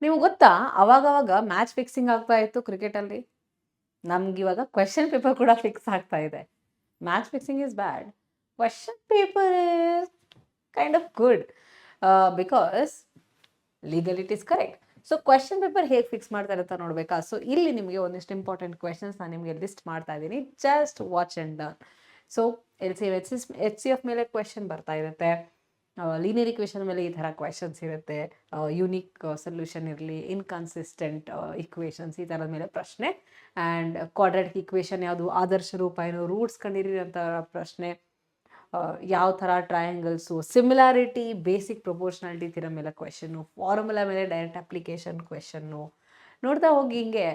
ನೀವು ಗೊತ್ತಾ, ಅವಾಗವಾಗ ಮ್ಯಾಚ್ ಫಿಕ್ಸಿಂಗ್ ಆಗ್ತಾ ಇತ್ತು ಕ್ರಿಕೆಟಲ್ಲಿ. ನಮ್ಗಿವಾಗ ಕ್ವೆಶ್ಚನ್ ಪೇಪರ್ ಕೂಡ ಫಿಕ್ಸ್ ಆಗ್ತಾ ಇದೆ. Match fixing is bad. Question paper is kind of good because legal it is correct. So question paper ಹೇಗೆ ಫಿಕ್ಸ್ ಮಾಡ್ತಾರೆ ಅಂತ ನೋಡ್ಬೇಕಾ? ಸೊ ಇಲ್ಲಿ ನಿಮಗೆ ಒಂದಿಷ್ಟು ಇಂಪಾರ್ಟೆಂಟ್ ಕ್ವೆಶನ್ಸ್ ನಾನು ನಿಮಗೆ ಲಿಸ್ಟ್ ಮಾಡ್ತಾ ಇದ್ದೀನಿ. Just watch and learn. So H C F ಮೇಲೆ ಕ್ವೆಶನ್ ಬರ್ತಾ ಇರುತ್ತೆ, ಲೀನಿಯರ್ ಇಕ್ವೇಷನ್ ಮೇಲೆ ಈ ಥರ ಕ್ವೆಶನ್ಸ್ ಇರುತ್ತೆ, ಯುನಿಕ್ ಸೊಲ್ಯೂಷನ್ ಇರಲಿ, ಇನ್ಕನ್ಸಿಸ್ಟೆಂಟ್ ಇಕ್ವೇಷನ್ಸ್ ಈ ಥರದ ಮೇಲೆ ಪ್ರಶ್ನೆ, ಆ್ಯಂಡ್ ಕ್ವಾಡ್ರಾಟಿಕ್ ಇಕ್ವೇಷನ್ ಯಾವುದು, ಆದರ್ಶ ರೂಪ ಏನು, ರೂಟ್ಸ್ ಕಂಡಿರಿ ಅಂತ ಪ್ರಶ್ನೆ, ಯಾವ ಥರ ಟ್ರಯಾಂಗಲ್ಸು, ಸಿಮಿಲಾರಿಟಿ, ಬೇಸಿಕ್ ಪ್ರೊಪೋರ್ಷನಾಲಿಟಿ ಥಿಯರಮ್ ಮೇಲೆ ಕ್ವೆಶನ್ನು, ಫಾರ್ಮುಲಾ ಮೇಲೆ ಡೈರೆಕ್ಟ್ ಅಪ್ಲಿಕೇಶನ್ ಕ್ವೆಶನ್ನು ನೋಡ್ತಾ ಹೋಗಿ. ಹಿಂಗೆ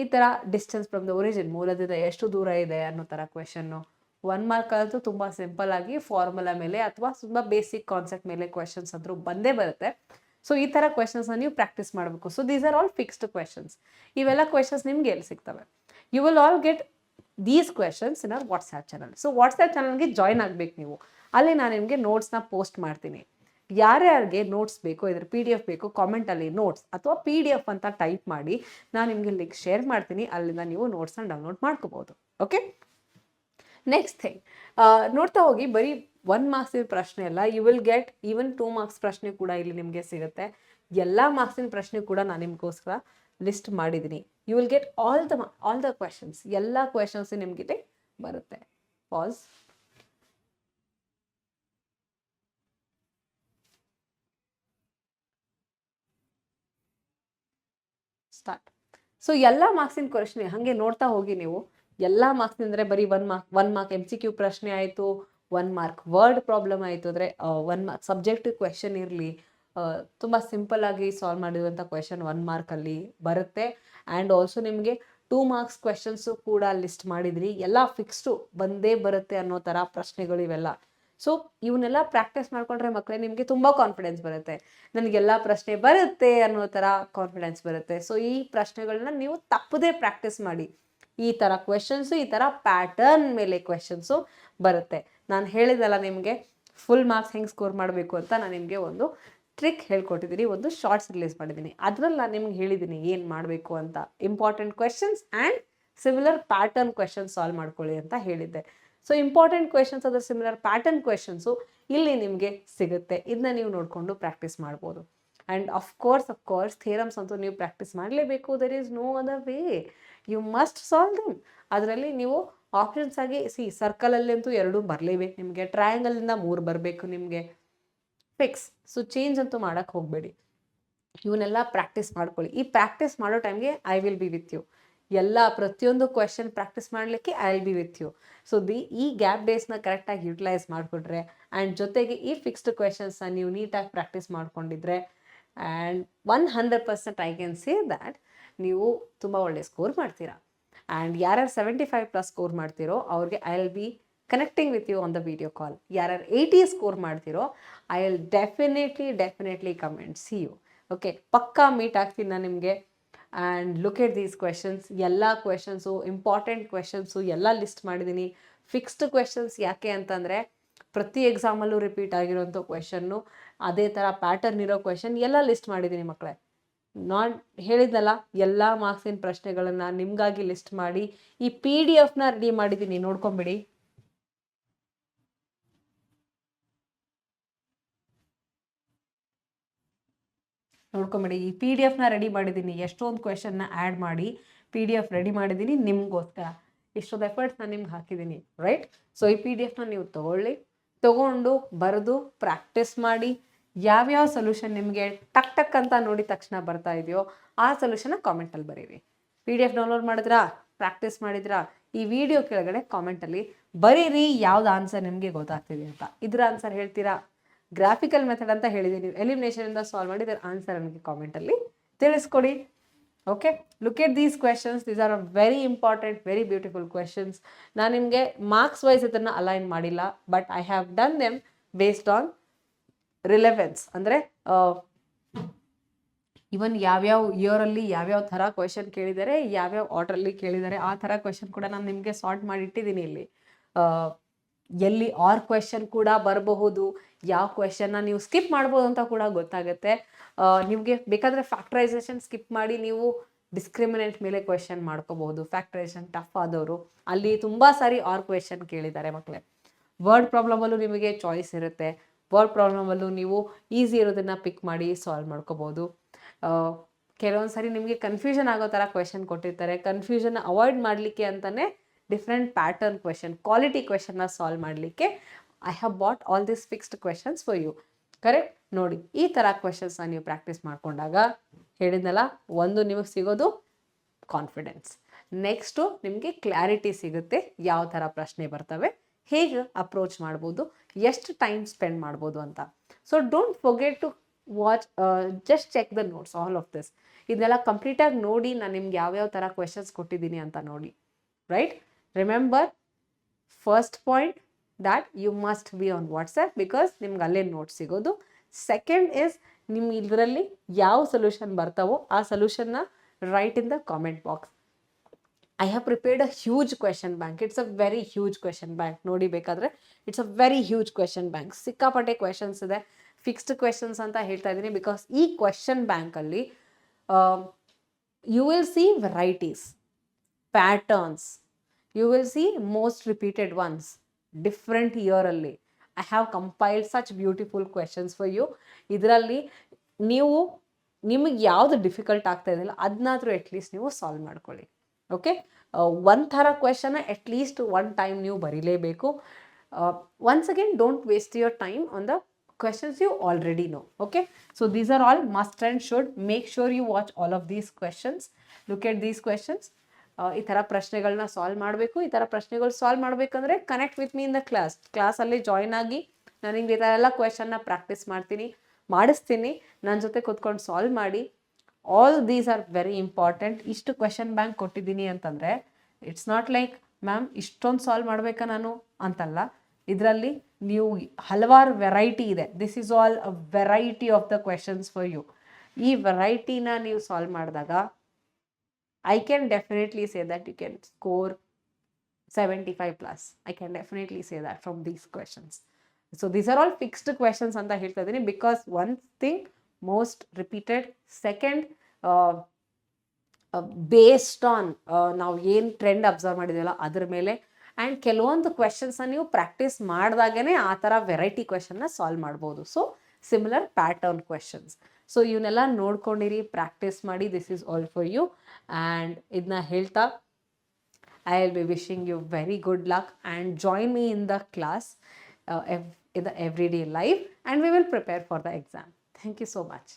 ಈ ಥರ ಡಿಸ್ಟೆನ್ಸ್ ಫ್ರಮ್ ದ ಒರಿಜಿನ್, ಮೂಲದಿಂದ ಎಷ್ಟು ದೂರ ಇದೆ ಅನ್ನೋ ಥರ ಕ್ವೆಶನ್ನು. 1 ಮಾರ್ಕ್ ಅಂತೂ ತುಂಬ ಸಿಂಪಲ್ ಆಗಿ ಫಾರ್ಮುಲಾ ಮೇಲೆ ಅಥವಾ ತುಂಬ ಬೇಸಿಕ್ ಕಾನ್ಸೆಪ್ಟ್ ಮೇಲೆ ಕ್ವೆಶನ್ಸ್ ಅಂದರೂ ಬಂದೇ ಬರುತ್ತೆ. ಸೊ ಈ ಥರ ಕ್ವೆಶನ್ಸ್ನ ನೀವು ಪ್ರಾಕ್ಟೀಸ್ ಮಾಡಬೇಕು. So these are all fixed questions. ಇವೆಲ್ಲ ಕ್ವೆಶನ್ಸ್ ನಿಮ್ಗೆ ಎಲ್ಲಿ ಸಿಗ್ತವೆ? You will all get these questions in our WhatsApp channel. So WhatsApp ಚಾನಲ್ಗೆ ಜಾಯ್ನ್ ಆಗಬೇಕು ನೀವು. ಅಲ್ಲಿ ನಾನು ನಿಮಗೆ ನೋಟ್ಸ್ನ ಪೋಸ್ಟ್ ಮಾಡ್ತೀನಿ. ಯಾರ್ಯಾರಿಗೆ ನೋಟ್ಸ್ ಬೇಕೋ, ಇದ್ರ PDF ಬೇಕು, ಕಾಮೆಂಟಲ್ಲಿ ನೋಟ್ಸ್ ಅಥವಾ PDF ಅಂತ ಟೈಪ್ ಮಾಡಿ, ನಾನು ನಿಮಗೆ ಲಿಂಕ್ ಶೇರ್ ಮಾಡ್ತೀನಿ. ಅಲ್ಲಿಂದ ನೀವು ನೋಟ್ಸ್ನ ಡೌನ್ಲೋಡ್ ಮಾಡ್ಕೋಬೋದು. ಓಕೆ, ನೆಕ್ಸ್ಟ್ ಥಿಂಗ್, ನೋಡ್ತಾ ಹೋಗಿ. ಬರೀ 1 ಮಾರ್ಕ್ಸಿನ ಪ್ರಶ್ನೆ ಅಲ್ಲ, you will get even 2 marks ಪ್ರಶ್ನೆ ಕೂಡ ಇಲ್ಲಿ ನಿಮಗೆ ಸಿಗುತ್ತೆ. ಎಲ್ಲ ಮಾರ್ಕ್ಸಿನ ಪ್ರಶ್ನೆ ಕೂಡ ನಾನು ನಿಮಗೋಸ್ಕರ ಲಿಸ್ಟ್ ಮಾಡಿದ್ದೀನಿ. You will get all the questions. ಎಲ್ಲ ಕ್ವೆಶನ್ಸ್ ನಿಮ್ಗೆ ಬರುತ್ತೆ. ಪಾಸ್. ಸ್ಟಾರ್ಟ್. ಸೊ ಎಲ್ಲ ಮಾರ್ಕ್ಸಿನ ಕ್ವೆಶನ್ ಹಾಗೆ ನೋಡ್ತಾ ಹೋಗಿ ನೀವು. ಎಲ್ಲ ಮಾರ್ಕ್ಸ್ ಅಂದರೆ ಬರೀ 1 ಮಾರ್ಕ್ MCQ ಪ್ರಶ್ನೆ ಆಯಿತು, 1 ಮಾರ್ಕ್ ವರ್ಡ್ ಪ್ರಾಬ್ಲಮ್ ಆಯಿತು ಅಂದರೆ 1 ಮಾರ್ಕ್ ಸಬ್ಜೆಕ್ಟಿವ್ ಕ್ವೆಶನ್ ಇರಲಿ, ತುಂಬ ಸಿಂಪಲ್ ಆಗಿ ಸಾಲ್ವ್ ಮಾಡಿರುವಂಥ ಕ್ವೆಶನ್ 1 ಮಾರ್ಕಲ್ಲಿ ಬರುತ್ತೆ. ಆ್ಯಂಡ್ ಆಲ್ಸೋ ನಿಮಗೆ 2 ಮಾರ್ಕ್ಸ್ ಕ್ವೆಶನ್ಸು ಕೂಡ ಲಿಸ್ಟ್ ಮಾಡಿದ್ರಿ. ಎಲ್ಲ ಫಿಕ್ಸ್ಡು ಬಂದೇ ಬರುತ್ತೆ ಅನ್ನೋ ಥರ ಪ್ರಶ್ನೆಗಳು ಇವೆಲ್ಲ. ಸೊ ಇವನ್ನೆಲ್ಲ ಪ್ರಾಕ್ಟೀಸ್ ಮಾಡ್ಕೊಂಡ್ರೆ ಮಕ್ಕಳೇ ನಿಮಗೆ ತುಂಬ ಕಾನ್ಫಿಡೆನ್ಸ್ ಬರುತ್ತೆ. ನನಗೆಲ್ಲ ಪ್ರಶ್ನೆ ಬರುತ್ತೆ ಅನ್ನೋ ಥರ ಕಾನ್ಫಿಡೆನ್ಸ್ ಬರುತ್ತೆ. ಸೊ ಈ ಪ್ರಶ್ನೆಗಳನ್ನ ನೀವು ತಪ್ಪದೇ ಪ್ರಾಕ್ಟೀಸ್ ಮಾಡಿ. ಈ ಥರ ಕ್ವೆಶನ್ಸು, ಈ ಥರ ಪ್ಯಾಟರ್ನ್ ಮೇಲೆ ಕ್ವೆಶನ್ಸು ಬರುತ್ತೆ. ನಾನು ಹೇಳಿದಲ್ಲ ನಿಮಗೆ ಫುಲ್ ಮಾರ್ಕ್ಸ್ ಹೆಂಗೆ ಸ್ಕೋರ್ ಮಾಡಬೇಕು ಅಂತ. ನಾನು ನಿಮಗೆ ಒಂದು ಟ್ರಿಕ್ ಹೇಳ್ಕೊಟ್ಟಿದ್ದೀನಿ, ಒಂದು ಶಾರ್ಟ್ಸ್ ರಿಲೀಸ್ ಮಾಡಿದ್ದೀನಿ. ಅದರಲ್ಲಿ ನಾನು ನಿಮ್ಗೆ ಹೇಳಿದ್ದೀನಿ ಏನು ಮಾಡಬೇಕು ಅಂತ. Important questions and similar pattern questions solve ಮಾಡ್ಕೊಳ್ಳಿ ಅಂತ ಹೇಳಿದ್ದೆ. ಸೊ ಇಂಪಾರ್ಟೆಂಟ್ ಕ್ವೆಶನ್ಸ್ ಅದರ ಸಿಮಿಲರ್ ಪ್ಯಾಟರ್ನ್ ಕ್ವೆಶನ್ಸು ಇಲ್ಲಿ ನಿಮಗೆ ಸಿಗುತ್ತೆ. ಇದನ್ನ ನೀವು ನೋಡಿಕೊಂಡು ಪ್ರಾಕ್ಟೀಸ್ ಮಾಡ್ಬೋದು. ಆ್ಯಂಡ್ ಅಫ್ಕೋರ್ಸ್ ಥಿಯರಮ್ಸ್ ಅಂತೂ ನೀವು ಪ್ರಾಕ್ಟೀಸ್ ಮಾಡಲೇಬೇಕು. There is no other way. You must solve them. ಅದರಲ್ಲಿ ನೀವು ಆಪ್ಷನ್ಸ್ ಆಗಿ ಸರ್ಕಲಲ್ಲಿ ಅಂತೂ 2 ಬರಲೇಬೇಕು ನಿಮಗೆ, ಟ್ರಯಾಂಗಲಿಂದ 3 ಬರಬೇಕು ನಿಮಗೆ, ಫಿಕ್ಸ್. ಸೊ ಚೇಂಜ್ ಅಂತೂ ಮಾಡೋಕ್ಕೆ ಹೋಗಬೇಡಿ. ಇವನ್ನೆಲ್ಲ ಪ್ರಾಕ್ಟೀಸ್ ಮಾಡ್ಕೊಳ್ಳಿ. ಈ ಪ್ರಾಕ್ಟೀಸ್ ಮಾಡೋ ಟೈಮ್ಗೆ I will be with you. ಎಲ್ಲ ಪ್ರತಿಯೊಂದು ಕ್ವೆಶನ್ ಪ್ರಾಕ್ಟೀಸ್ ಮಾಡಲಿಕ್ಕೆ I will be with you. So ಈ ಗ್ಯಾಪ್ ಡೇಸ್ನ ಕರೆಕ್ಟಾಗಿ ಯುಟಿಲೈಸ್ ಮಾಡಿಕೊಂಡ್ರೆ, ಆ್ಯಂಡ್ ಜೊತೆಗೆ ಈ ಫಿಕ್ಸ್ಡ್ ಕ್ವೆಶನ್ಸ್ನ ನೀವು ನೀಟಾಗಿ ಪ್ರಾಕ್ಟೀಸ್ ಮಾಡ್ಕೊಂಡಿದ್ರೆ, and 100% I can say that ನೀವು ತುಂಬ ಒಳ್ಳೆ ಸ್ಕೋರ್ ಮಾಡ್ತೀರಾ. ಆ್ಯಂಡ್ ಯಾರ್ಯಾರು 75+ ಸ್ಕೋರ್ ಮಾಡ್ತೀರೋ ಅವ್ರಿಗೆ I will be connecting with you on the video call. ಯಾರ್ಯಾರು 80 ಸ್ಕೋರ್ ಮಾಡ್ತೀರೋ I will definitely comment see you. Okay, ಪಕ್ಕಾ ಮೀಟ್ ಆಗ್ತೀನಿ ನಾನು ನಿಮಗೆ. And look at these questions. ಎಲ್ಲ ಕ್ವೆಶನ್ಸು, ಇಂಪಾರ್ಟೆಂಟ್ ಕ್ವೆಶನ್ಸು ಎಲ್ಲ ಲಿಸ್ಟ್ ಮಾಡಿದ್ದೀನಿ. ಫಿಕ್ಸ್ಡ್ ಕ್ವೆಶನ್ಸ್ ಯಾಕೆ ಅಂತಂದರೆ ಪ್ರತಿ ಎಕ್ಸಾಮಲ್ಲೂ ರಿಪೀಟ್ ಆಗಿರೋಂಥ ಕ್ವೆಶನ್ನು, ಅದೇ ಥರ ಪ್ಯಾಟರ್ನ್ ಇರೋ ಕ್ವೆಶನ್ ಎಲ್ಲ ಲಿಸ್ಟ್ ಮಾಡಿದ್ದೀನಿ ಮಕ್ಕಳೇ. ನಾಟ್ ಹೇಳಿದ್ನಲ್ಲ, ಎಲ್ಲ ಮಾರ್ಕ್ಸಿನ ಪ್ರಶ್ನೆಗಳನ್ನು ನಿಮಗಾಗಿ ಲಿಸ್ಟ್ ಮಾಡಿ ಈ PDF ರೆಡಿ ಮಾಡಿದ್ದೀನಿ, ನೋಡ್ಕೊಂಬಿಡಿ. ಈ PDF ರೆಡಿ ಮಾಡಿದ್ದೀನಿ. ಎಷ್ಟೊಂದು ಕ್ವೆಶನ್ನ ಆ್ಯಡ್ ಮಾಡಿ PDF ರೆಡಿ ಮಾಡಿದ್ದೀನಿ ನಿಮಗೋಸ್ಕರ. ಇಷ್ಟೊಂದು ಎಫರ್ಟ್ಸ್ ನಾನು ನಿಮ್ಗೆ ಹಾಕಿದ್ದೀನಿ, ರೈಟ್? ಸೊ ಈ PDF ನೀವು ತೊಗೊಂಡು ಬರೆದು ಪ್ರಾಕ್ಟೀಸ್ ಮಾಡಿ. ಯಾವ್ಯಾವ ಸೊಲ್ಯೂಷನ್ ನಿಮಗೆ ಟಕ್ ಅಂತ ನೋಡಿದ ತಕ್ಷಣ ಬರ್ತಾ ಇದೆಯೋ ಆ ಸೊಲ್ಯೂಷನ್ನ ಕಾಮೆಂಟಲ್ಲಿ ಬರೀರಿ. PDF ಡೌನ್ಲೋಡ್ ಮಾಡಿದ್ರಾ, ಪ್ರಾಕ್ಟೀಸ್ ಮಾಡಿದ್ರಾ, ಈ ವಿಡಿಯೋ ಕೆಳಗಡೆ ಕಾಮೆಂಟಲ್ಲಿ ಬರೀರಿ ಯಾವ್ದು ಆನ್ಸರ್ ನಿಮಗೆ ಗೊತ್ತಾಗ್ತಿದೆ ಅಂತ. ಇದ್ರ ಆನ್ಸರ್ ಹೇಳ್ತೀರಾ? ಗ್ರಾಫಿಕಲ್ ಮೆಥಡ್ ಅಂತ ಹೇಳಿದ್ದೀನಿ, ಎಲಿಮಿನೇಷನಿಂದ ಸಾಲ್ವ್ ಮಾಡಿ ಇದರ ಆನ್ಸರ್ ನನಗೆ ಕಾಮೆಂಟಲ್ಲಿ ತಿಳಿಸ್ಕೊಡಿ. Okay, look at these questions. These are very important, very beautiful questions. ನಾನು ನಿಮಗೆ ಮಾರ್ಕ್ಸ್ ವೈಸ್ ಇದನ್ನು ಅಲೈನ್ ಮಾಡಿಲ್ಲ, but I have done them based on relevance. ಅಂದರೆ ಇವನ್ ಯಾವ್ಯಾವ ಇಯರಲ್ಲಿ ಯಾವ್ಯಾವ ಥರ ಕ್ವೆಶನ್ ಕೇಳಿದ್ದಾರೆ, ಯಾವ್ಯಾವ ಆರ್ಡ್ರಲ್ಲಿ ಕೇಳಿದ್ದಾರೆ, ಆ ಥರ ಕ್ವೆಶನ್ ಕೂಡ ನಾನು ನಿಮಗೆ ಸಾರ್ಟ್ ಮಾಡಿ ಇಟ್ಟಿದ್ದೀನಿ ಇಲ್ಲಿ. ಎಲ್ಲಿ ಕ್ವೆಶನ್ ಕೂಡ ಬರಬಹುದು, ಯಾವ ಕ್ವೆಶನ್ನ ನೀವು ಸ್ಕಿಪ್ ಮಾಡ್ಬೋದು ಅಂತ ಕೂಡ ಗೊತ್ತಾಗುತ್ತೆ. ನಿಮಗೆ ಬೇಕಾದರೆ ಫ್ಯಾಕ್ಟರೈಸೇಷನ್ ಸ್ಕಿಪ್ ಮಾಡಿ ನೀವು ಡಿಸ್ಕ್ರಿಮಿನೆಂಟ್ ಮೇಲೆ ಕ್ವೆಶನ್ ಮಾಡ್ಕೋಬಹುದು. ಫ್ಯಾಕ್ಟರೈಸೇಷನ್ ಟಫ್ ಆದವರು ಅಲ್ಲಿ ತುಂಬ ಸಾರಿ ಆರ್ ಕ್ವೆಶನ್ ಕೇಳಿದ್ದಾರೆ ಮಕ್ಕಳೇ. ವರ್ಡ್ ಪ್ರಾಬ್ಲಮಲ್ಲೂ ನಿಮಗೆ ಚಾಯ್ಸ್ ಇರುತ್ತೆ. ವರ್ಡ್ ಪ್ರಾಬ್ಲಮಲ್ಲೂ ನೀವು ಈಸಿ ಇರೋದನ್ನು ಪಿಕ್ ಮಾಡಿ ಸಾಲ್ವ್ ಮಾಡ್ಕೋಬೋದು. ಕೆಲವೊಂದು ಸಾರಿ ನಿಮಗೆ ಕನ್ಫ್ಯೂಷನ್ ಆಗೋ ಥರ ಕ್ವೆಶನ್ ಕೊಟ್ಟಿರ್ತಾರೆ. ಕನ್ಫ್ಯೂಷನ್ ಅವಾಯ್ಡ್ ಮಾಡಲಿಕ್ಕೆ ಅಂತಲೇ ಡಿಫ್ರೆಂಟ್ ಪ್ಯಾಟರ್ನ್ ಕ್ವೆಶನ್, ಕ್ವಾಲಿಟಿ ಕ್ವೆಶನ್ನ ಸಾಲ್ವ್ ಮಾಡಲಿಕ್ಕೆ I have bought all this fixed questions for you. Correct? ನೋಡಿ, ಈ ಥರ ಕ್ವೆಶನ್ಸ್ನ ನೀವು ಪ್ರಾಕ್ಟೀಸ್ ಮಾಡಿಕೊಂಡಾಗ ಹೇಳಿದ್ನಲ್ಲ, ಒಂದು ನಿಮಗೆ ಸಿಗೋದು ಕಾನ್ಫಿಡೆನ್ಸ್, ನೆಕ್ಸ್ಟು ನಿಮಗೆ ಕ್ಲಾರಿಟಿ ಸಿಗುತ್ತೆ, ಯಾವ ಥರ ಪ್ರಶ್ನೆ ಬರ್ತವೆ, ಹೇಗೆ ಅಪ್ರೋಚ್ ಮಾಡ್ಬೋದು, ಎಷ್ಟು ಟೈಮ್ ಸ್ಪೆಂಡ್ ಮಾಡ್ಬೋದು ಅಂತ. So don't forget to watch, just check the notes, all of this. ಇದನ್ನೆಲ್ಲ ಕಂಪ್ಲೀಟಾಗಿ ನೋಡಿ ನಾನು ನಿಮ್ಗೆ ಯಾವ್ಯಾವ ಥರ ಕ್ವೆಶನ್ಸ್ ಕೊಟ್ಟಿದ್ದೀನಿ ಅಂತ ನೋಡಿ. Right? Remember, first point that you must be on WhatsApp because ನಿಮ್ಗೆ ಅಲ್ಲೇ ನೋಟ್ಸ್ ಸಿಗೋದು. ಸೆಕೆಂಡ್ ಇಸ್, ನಿಮ್ಗೆ ಇದರಲ್ಲಿ ಯಾವ ಸೊಲ್ಯೂಷನ್ ಬರ್ತಾವೋ ಆ ಸೊಲ್ಯೂಷನ್ನ write in the comment box. I have prepared a huge question bank. It's a very huge question bank. ನೋಡಿ ಬೇಕಾದರೆ, it's a very huge question bank. ಸಿಕ್ಕಾಪಟ್ಟೆ ಕ್ವೆಶನ್ಸ್ ಇದೆ. ಫಿಕ್ಸ್ಡ್ ಕ್ವೆಶನ್ಸ್ ಅಂತ ಹೇಳ್ತಾ ಇದ್ದೀನಿ ಬಿಕಾಸ್ ಈ ಕ್ವೆಶನ್ ಬ್ಯಾಂಕಲ್ಲಿ you will see varieties, patterns, you will see most repeated ones, different ಇಯರಲ್ಲಿ. I have compiled such beautiful questions for you. ಇದರಲ್ಲಿ ನೀವು ನಿಮಗೆ ಯಾವುದು ಡಿಫಿಕಲ್ಟ್ ಆಗ್ತಾ ಇದೆಯಲ್ಲ ಅದನ್ನಾದರೂ ಅಟ್ಲೀಸ್ಟ್ ನೀವು ಸಾಲ್ವ್ ಮಾಡ್ಕೊಳ್ಳಿ. ಓಕೆ? ಒಂದು ಥರ ಕ್ವೆಶನ್ನ ಅಟ್ಲೀಸ್ಟ್ ಒನ್ ಟೈಮ್ ನೀವು ಬರೀಲೇಬೇಕು. Once again, don't waste your time on the questions you already know. Okay, so these are all must and should. Make sure you watch all of these questions. Look at these questions. ಈ ಥರ ಪ್ರಶ್ನೆಗಳನ್ನ solve ಮಾಡಬೇಕು. ಈ ಥರ ಪ್ರಶ್ನೆಗಳು solve ಮಾಡಬೇಕಂದ್ರೆ connect with me in the ಕ್ಲಾಸಲ್ಲಿ join ಆಗಿ ನಾನು ನಿಮ್ಗೆ ಈ ಥರ ಎಲ್ಲ ಕ್ವೆಶನ್ನ ಪ್ರಾಕ್ಟೀಸ್ ಮಾಡಿಸ್ತೀನಿ. ನನ್ನ ಜೊತೆ ಕೂತ್ಕೊಂಡು ಸಾಲ್ವ್ ಮಾಡಿ. All these are very important. ಇಷ್ಟು ಕ್ವೆಶನ್ ಬ್ಯಾಂಕ್ ಕೊಟ್ಟಿದ್ದೀನಿ ಅಂತಂದರೆ ಇಟ್ಸ್ ನಾಟ್ ಲೈಕ್ ಮ್ಯಾಮ್ ಇಷ್ಟೊಂದು ಸಾಲ್ವ್ ಮಾಡಬೇಕಾ ನಾನು ಅಂತಲ್ಲ. ಇದರಲ್ಲಿ ನೀವು ಹಲವಾರು ವೆರೈಟಿ ಇದೆ. This is all a variety of the questions for you. ಈ ವೆರೈಟಿನ ನೀವು ಸಾಲ್ವ್ ಮಾಡಿದಾಗ I can definitely say that you can score 75 plus. I can definitely say that from these questions. So these are all fixed questions anta ಹೇಳ್ತಾ ಇದೀನಿ because one thing most repeated, second based on ನಾವು ಏನು trend observe ಮಾಡಿದ್ದೀವಲ್ಲ ಅದ್ರ ಮೇಲೆ, and ಕೆಲವೊಂದು ಕ್ವೆಶನ್ಸ್ನ ನೀವು practice ಮಾಡಿದಾಗೇ ಆ ಥರ ವೆರೈಟಿ ಕ್ವೆಶನ್ನ ಸಾಲ್ವ್ ಮಾಡ್ಬೋದು. So similar pattern questions. So ಇವನ್ನೆಲ್ಲ ನೋಡ್ಕೊಂಡಿರಿ, ಪ್ರಾಕ್ಟೀಸ್ ಮಾಡಿ. This is all for you. And ಇದನ್ನ ಹೇಳ್ತಾ I will be wishing you very good luck and join me in the class in the everyday life and we will prepare for the exam. Thank you so much.